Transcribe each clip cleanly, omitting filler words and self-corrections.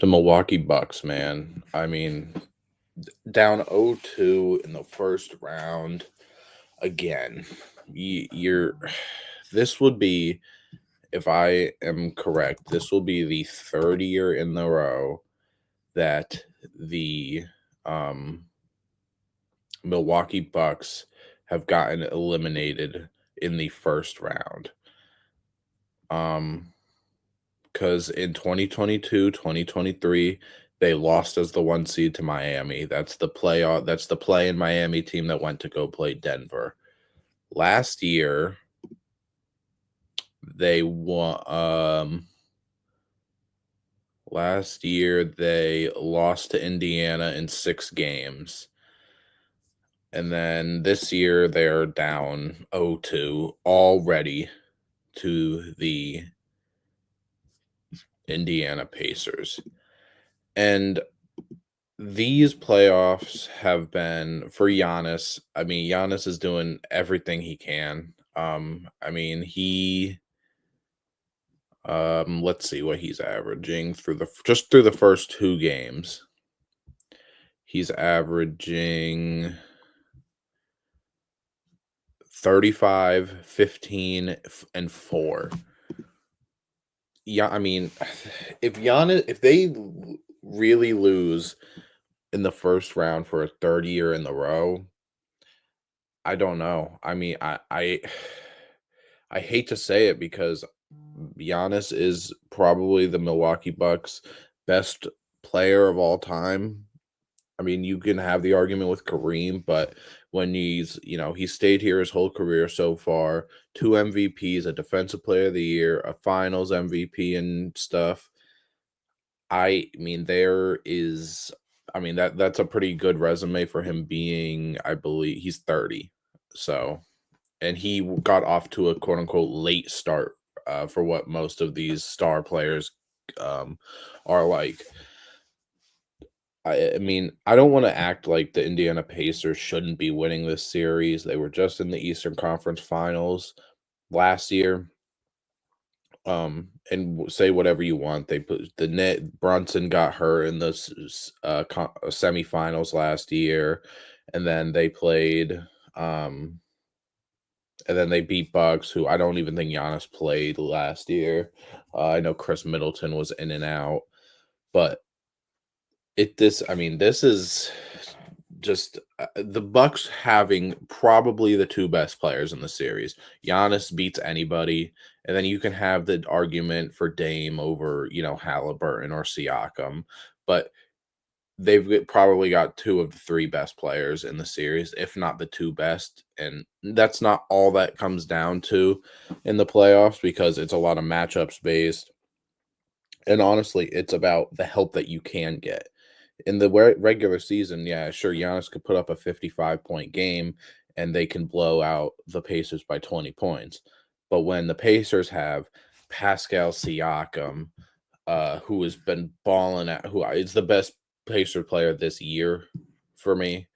The Milwaukee Bucks, man. I mean, down 0-2 in the first round again. You're this would be, if I am correct, this will be the third year in a row that the um Milwaukee Bucks have gotten eliminated in the first round. Um because in 2022, 2023, they lost as the one seed to Miami. That's the play in Miami team that went to go play Denver. Last year, they won last year they lost to Indiana in 6 games. And then this year they're down 0-2 already to the Indiana Pacers. And these playoffs have been for Giannis. I mean, Giannis is doing everything he can. I mean, let's see what he's averaging through the first 2 games. He's averaging 35, 15, and 4. Yeah, I mean, if they really lose in the first round for a third year in a row, I don't know. I mean, I hate to say it because Giannis is probably the Milwaukee Bucks' best player of all time. I mean, you can have the argument with Kareem, but when he stayed here his whole career so far, 2 MVPs, a Defensive Player of the Year, a Finals MVP, and stuff. I mean, that's a pretty good resume for him being, I believe, he's 30. So, and he got off to a quote unquote late start for what most of these star players um, are like. I mean, I don't want to act like the Indiana Pacers shouldn't be winning this series. They were just in the Eastern Conference Finals last year. And say whatever you want. They put the net Brunson got hurt in the semifinals last year, and then they played. Um, and then they beat Bucks, who I don't even think Giannis played last year. I know Chris Middleton was in and out, but I mean, this is just the Bucks having probably the 2 best players in the series. Giannis beats anybody, and then you can have the argument for Dame over, Halliburton or Siakam, but probably got 2 of the 3 best players in the series, if not the 2 best, and that's not all that comes down to in the playoffs because it's a lot of matchups based, and honestly, it's about the help that you can get. In the regular season, yeah, sure, Giannis could put up a 55-point game and they can blow out the Pacers by 20 points. But when the Pacers have Pascal Siakam, who has been balling at who is the best Pacer player this year for me.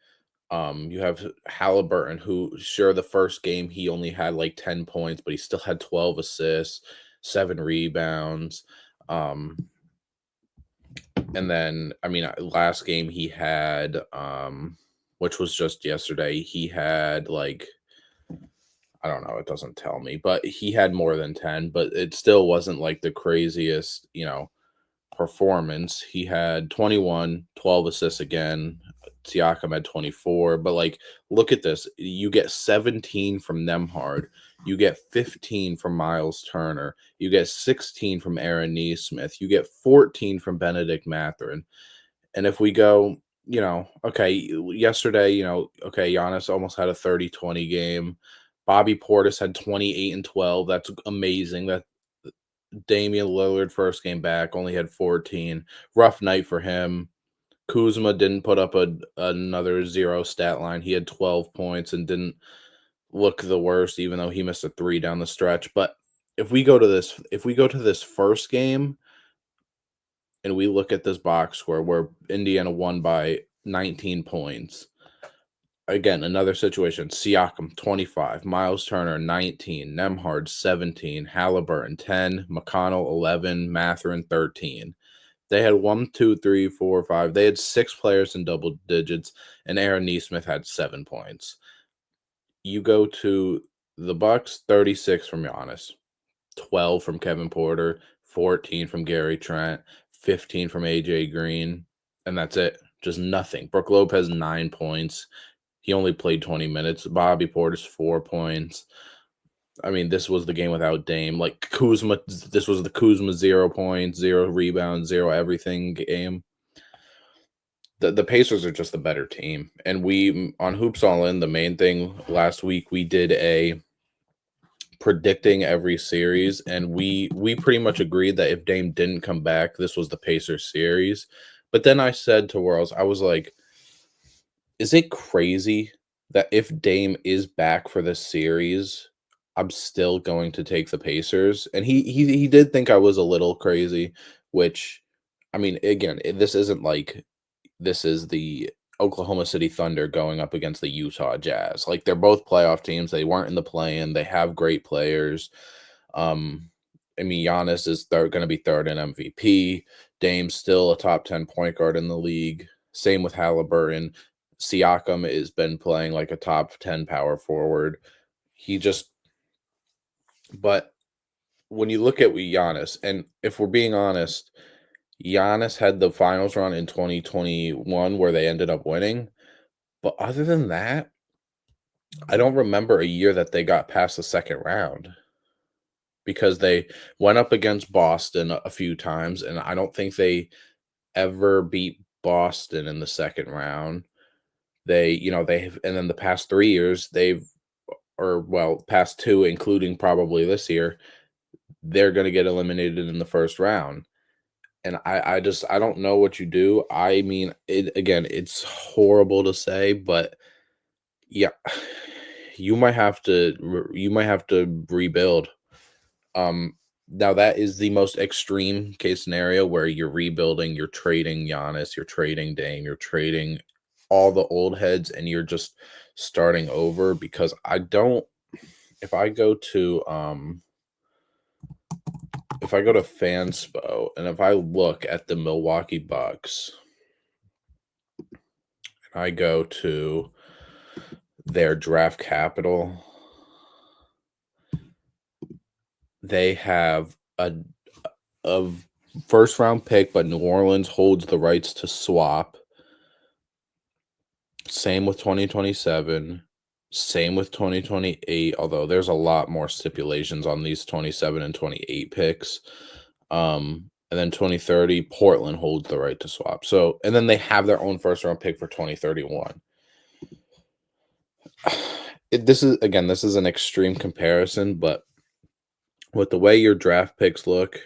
You have Halliburton, who sure the first game he only had like 10 points, but he still had 12 assists, 7 rebounds. Um, and then I mean last game he had which was just yesterday, he had like I don't know, it doesn't tell me, but he had more than 10, but it still wasn't like the craziest, performance. He had 21, 12 assists again. Siakam had 24. But like, look at this. You get 17 from Nemhard. You get 15 from Miles Turner. You get 16 from Aaron Neesmith. You get 14 from Benedict Mathurin. And if we go, okay, yesterday, okay, Giannis almost had a 30-20 game. Bobby Portis had 28 and 12. That's amazing. That Damian Lillard first game back only had 14. Rough night for him. Kuzma didn't put up another zero stat line. He had 12 points and didn't look the worst, even though he missed a 3 down the stretch. But if we go to this first game and we look at this box score where Indiana won by 19 points. Again, another situation. Siakam 25, Miles Turner 19, Nemhard 17, Halliburton 10, McConnell 11, Mathurin 13. They had one, two, three, four, five. They had 6 players in double digits, and Aaron Nesmith had 7 points. You go to the Bucks, 36 from Giannis, 12 from Kevin Porter, 14 from Gary Trent, 15 from AJ Green, and that's it. Just nothing. Brook Lopez, 9 points. He only played 20 minutes. Bobby Porter's 4 points. I mean, this was the game without Dame. Like Kuzma, this was the Kuzma 0 points, 0 rebounds, 0 everything game. The Pacers are just the better team. And we on Hoops All In, the main thing last week, we did a predicting every series, and we pretty much agreed that if Dame didn't come back, this was the Pacers series. But then I said to Worlds, I was like, is it crazy that if Dame is back for this series, I'm still going to take the Pacers? And he did think I was a little crazy, which I mean, again, this isn't like this is the Oklahoma City Thunder going up against the Utah Jazz. Like they're both playoff teams. They weren't in the play-in. They have great players. Um, I mean, Giannis is going to be third in MVP. Dame's still a top 10 point guard in the league. Same with Halliburton. Siakam has been playing like a top 10 power forward. He just, but when you look at Giannis, and if we're being honest, Giannis had the finals run in 2021 where they ended up winning. But other than that, I don't remember a year that they got past the second round because they went up against Boston a few times, and I don't think they ever beat Boston in the second round. They've and then the past 3 years, past 2, including probably this year, they're gonna get eliminated in the first round. And I don't know what you do. I mean, it's horrible to say, but yeah, you might have to rebuild. Now that is the most extreme case scenario where you're rebuilding, you're trading Giannis, you're trading Dame, you're trading all the old heads, and you're just starting over because I don't if I go to if I go to Fanspo and if I look at the Milwaukee Bucks, and I go to their draft capital, they have a first round pick, but New Orleans holds the rights to swap. Same with 2027. Same with 2028, although there's a lot more stipulations on these 27 and 28 picks. And then 2030, Portland holds the right to swap. So, and then they have their own first round pick for 2031. This is an extreme comparison, but with the way your draft picks look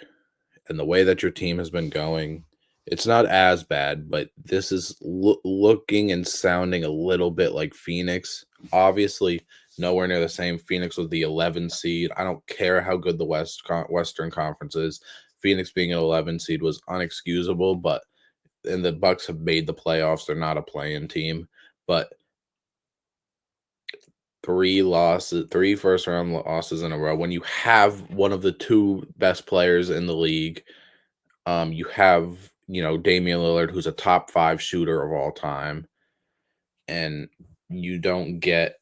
and the way that your team has been going, it's not as bad, but this is looking and sounding a little bit like Phoenix. Obviously, nowhere near the same. Phoenix was the 11 seed. I don't care how good the Western Conference is. Phoenix being an 11 seed was unexcusable, but and the Bucks have made the playoffs. They're not a playing team, but 3 first round losses in a row when you have one of the 2 best players in the league. You have, Damian Lillard, who's a top 5 shooter of all time, and you don't get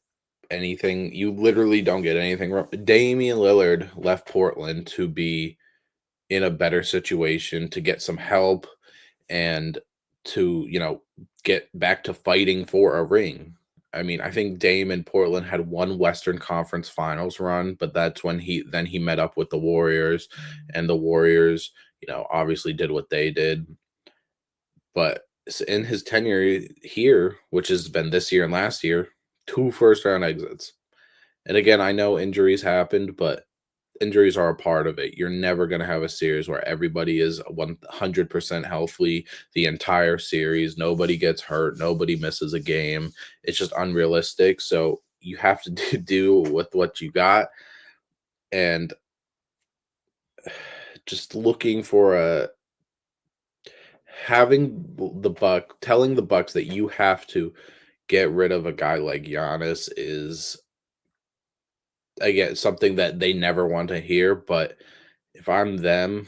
anything. You literally don't get anything wrong. Damian Lillard left Portland to be in a better situation, to get some help, and to, get back to fighting for a ring. I mean, I think Dame in Portland had one Western Conference Finals run, but that's when he met up with the Warriors, and the Warriors, obviously did what they did. But in his tenure here, which has been this year and last year, 2 first round exits. And again, I know injuries happened, but injuries are a part of it. You're never going to have a series where everybody is 100% healthy the entire series. Nobody gets hurt. Nobody misses a game. It's just unrealistic. So you have to do with what you got. And just looking for telling the Bucks that you have to get rid of a guy like Giannis is again something that they never want to hear. But if I'm them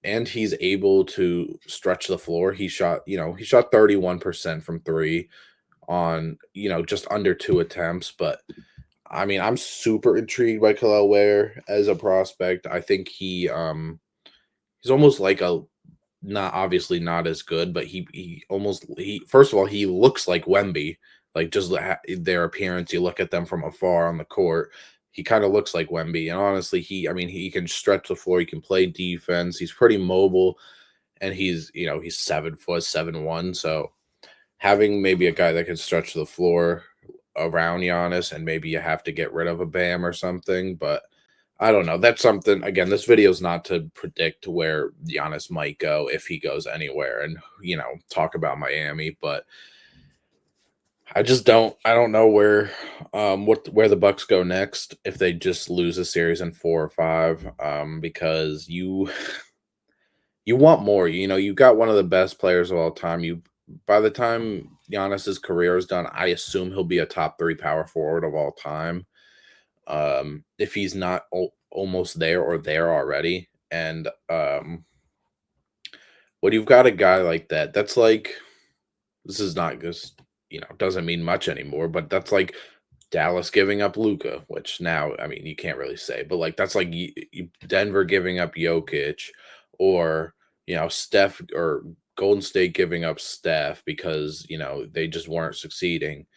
and he's able to stretch the floor. He shot 31% from 3 on, just under 2 attempts, but I mean, I'm super intrigued by Khalil Ware as a prospect. I think he's almost like a not obviously not as good, but he first of all, he looks like Wemby, like just their appearance. You look at them from afar on the court, he kind of looks like Wemby. And honestly, I mean, he can stretch the floor, he can play defense, he's pretty mobile, and he's 7 foot 7'1". So having maybe a guy that can stretch the floor around Giannis, and maybe you have to get rid of a Bam or something, but I don't know. That's something. Again, this video is not to predict where Giannis might go if he goes anywhere, and talk about Miami, but I don't know where the Bucks go next if they just lose a series in 4 or 5, because you want more. You got one of the best players of all time. By the time Giannis's career is done, I assume he'll be a top 3 power forward of all time. If he's not almost there or there already. And when you've got a guy like that, that's like this is not just doesn't mean much anymore, but that's like Dallas giving up Luca, which now I mean you can't really say, but like that's like Denver giving up Jokic, or Steph or Golden State giving up Steph because they just weren't succeeding.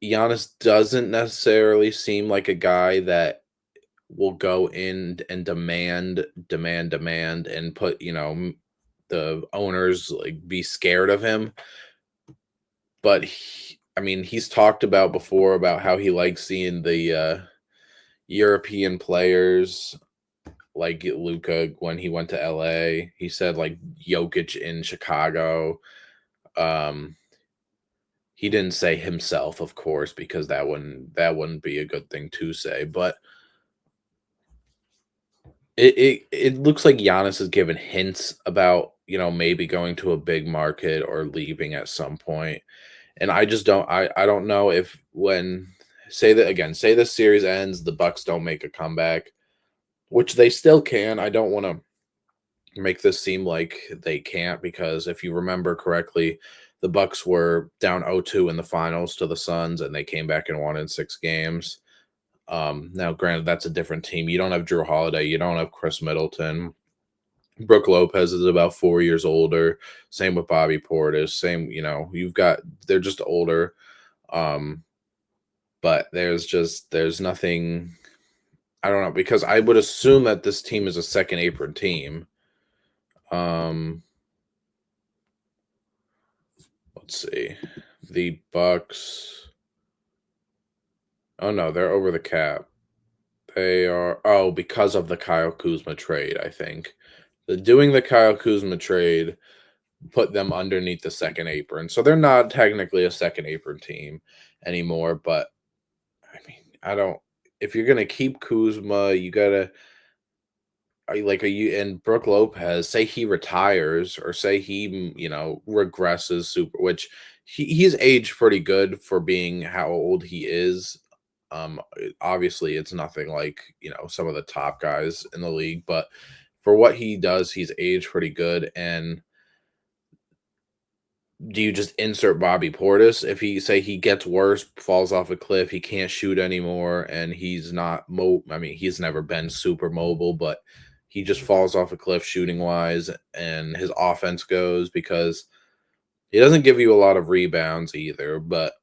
Giannis doesn't necessarily seem like a guy that will go in and demand, and put the owners like be scared of him. But I mean, he's talked about before about how he likes seeing the European players like Luca when he went to LA. He said like Jokic in Chicago. Um, he didn't say himself, of course, because that wouldn't be a good thing to say. But it looks like Giannis has given hints about, maybe going to a big market or leaving at some point. And I just I don't know if when say the series ends, the Bucks don't make a comeback, which they still can. I don't want to make this seem like they can't, because if you remember correctly, the Bucks were down 0-2 in the finals to the Suns, and they came back and won in 6 games. Now, granted, that's a different team. You don't have Drew Holiday. You don't have Chris Middleton. Brooke Lopez is about 4 years older. Same with Bobby Portis. Same, they're just older. Um, but there's nothing. I don't know, because I would assume that this team is a second apron team. Um, let's see, the Bucks. Oh no, they're over the cap. They are because of the Kyle Kuzma trade, I think. Doing the Kyle Kuzma trade put them underneath the second apron. So they're not technically a second apron team anymore, but I mean, I don't if you're gonna keep Kuzma, you gotta are you and Brooke Lopez, say he retires or say he, regresses super, which he's aged pretty good for being how old he is. Obviously it's nothing like, some of the top guys in the league, but for what he does, he's aged pretty good. And do you just insert Bobby Portis if he gets worse, falls off a cliff, he can't shoot anymore, and he's not I mean, he's never been super mobile, but he just falls off a cliff shooting wise, and his offense goes because he doesn't give you a lot of rebounds either. But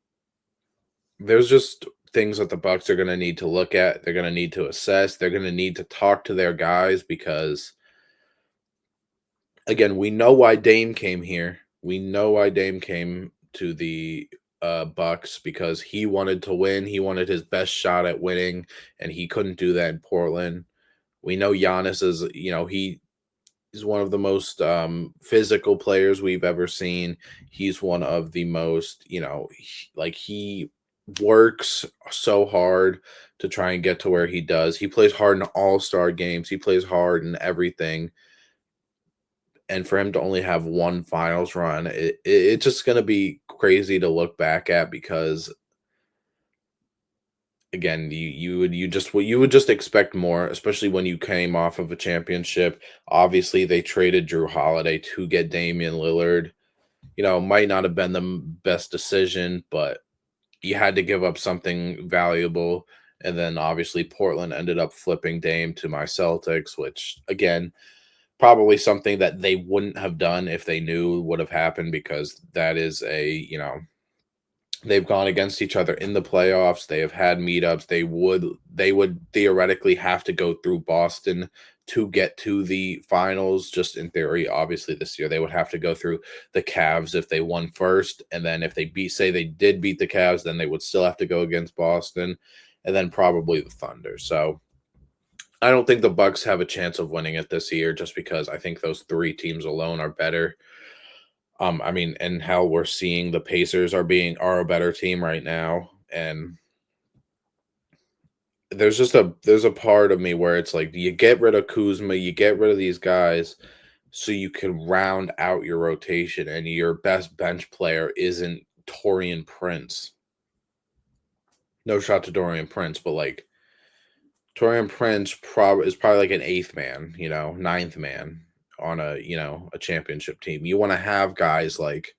there's just things that the Bucks are going to need to look at. They're going to need to assess. They're going to need to talk to their guys because again, we know why Dame came here. We know why Dame came to the Bucks, because he wanted to win. He wanted his best shot at winning, and he couldn't do that in Portland. We know Giannis is, he is one of the most physical players we've ever seen. He's one of the most, he works so hard to try and get to where he does. He plays hard in all-star games. He plays hard in everything, and for him to only have one finals run, it's just going to be crazy to look back at, because again, you would just expect more, especially when you came off of a championship. Obviously, they traded Drew Holiday to get Damian Lillard. Might not have been the best decision, but you had to give up something valuable. And then obviously Portland ended up flipping Dame to my Celtics, which again, probably something that they wouldn't have done if they knew would have happened, because that is they've gone against each other in the playoffs. They have had meetups. They would theoretically have to go through Boston to get to the finals. Just in theory, obviously this year they would have to go through the Cavs if they won first, and then if they say they did beat the Cavs, then they would still have to go against Boston, and then probably the Thunder. So I don't think the Bucks have a chance of winning it this year, just because I think those three teams alone are better. I mean, and how we're seeing the Pacers are a better team right now, and there's a part of me where it's like you get rid of Kuzma, you get rid of these guys, so you can round out your rotation, and your best bench player isn't Torian Prince. No shot to Dorian Prince, but like Torian Prince is probably like an eighth man, ninth man on a championship team. You want to have guys like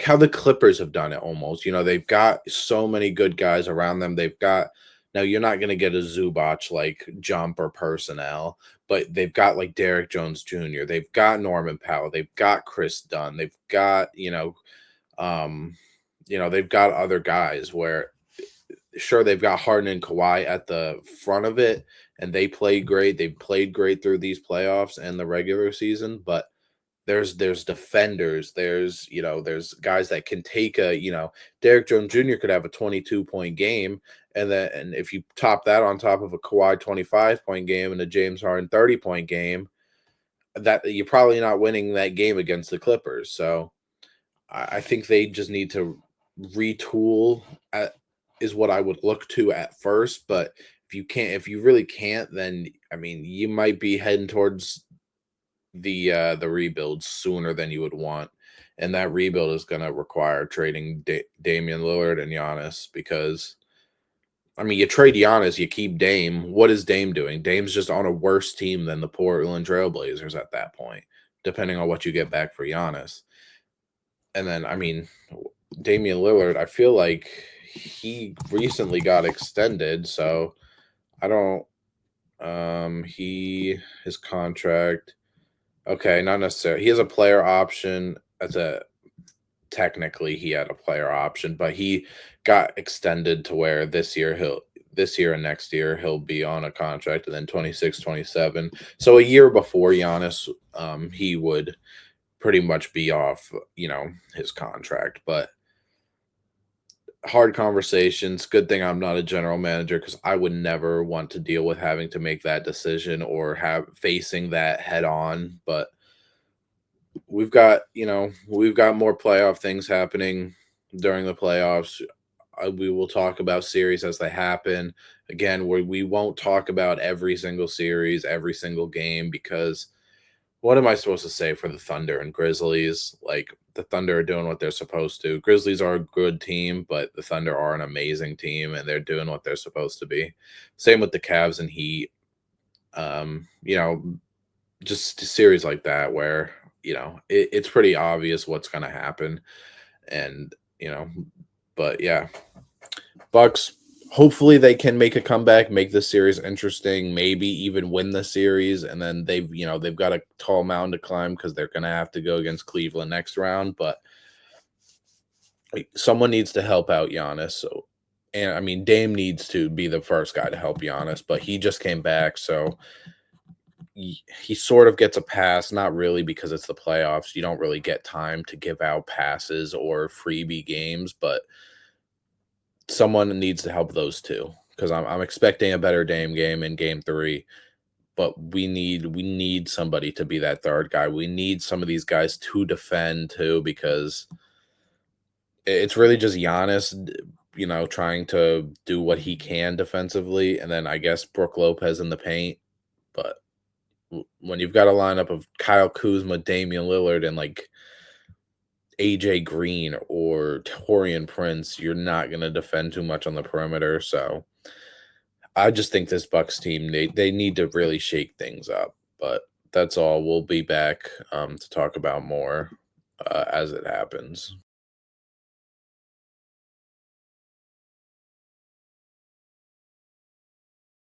how the Clippers have done it almost. They've got so many good guys around them. They've got now you're not going to get a Zubac like jump or personnel, but they've got like Derek Jones Jr. They've got Norman Powell. They've got Chris Dunn. They've got, um, they've got other guys where sure they've got Harden and Kawhi at the front of it, and they played great. They played great through these playoffs and the regular season, but there's defenders, there's guys that can take Derek Jones Jr. could have a 22-point game, and if you top that on top of a Kawhi 25-point game and a James Harden 30-point game, that you're probably not winning that game against the Clippers. So I think they just need to retool is what I would look to at first. But if you really can't, then I mean you might be heading towards the rebuild sooner than you would want, and that rebuild is going to require trading Damian Lillard and Giannis, because I mean you trade Giannis, you keep Dame. What is Dame doing? Dame's just on a worse team than the Portland Trailblazers at that point, depending on what you get back for Giannis. And then I mean Damian Lillard, I feel like he recently got extended, so I don't his contract. Okay, not necessarily. He has a player option. Technically he had a player option, but he got extended to where this year and next year he'll be on a contract, and then 26, 27. So a year before Giannis, he would pretty much be off, his contract. But hard conversations. Good thing I'm not a general manager, because I would never want to deal with having to make that decision or have facing that head on. But we've got more playoff things happening during the playoffs. We will talk about series as they happen. Again, we won't talk about every single series, every single game, because what am I supposed to say for the Thunder and Grizzlies? Like, the Thunder are doing what they're supposed to. Grizzlies are a good team, but the Thunder are an amazing team, and they're doing what they're supposed to be. Same with the Cavs and Heat. Um, you know, just a series like that where it's pretty obvious what's going to happen, and but yeah, Bucks, hopefully they can make a comeback, make the series interesting, maybe even win the series, and then they've got a tall mountain to climb, because they're going to have to go against Cleveland next round. But someone needs to help out Giannis. So, and I mean Dame needs to be the first guy to help Giannis, but he just came back, so he sort of gets a pass, not really, because it's the playoffs. You don't really get time to give out passes or freebie games, but someone needs to help those two, because I'm expecting a better Dame game in game 3, but we need somebody to be that third guy. We need some of these guys to defend too, because it's really just Giannis, trying to do what he can defensively, and then I guess Brook Lopez in the paint. But when you've got a lineup of Kyle Kuzma, Damian Lillard, and like AJ Green or Torian Prince, you're not going to defend too much on the perimeter. So I just think this Bucks team, they need to really shake things up, but that's all. We'll be back, to talk about more, as it happens.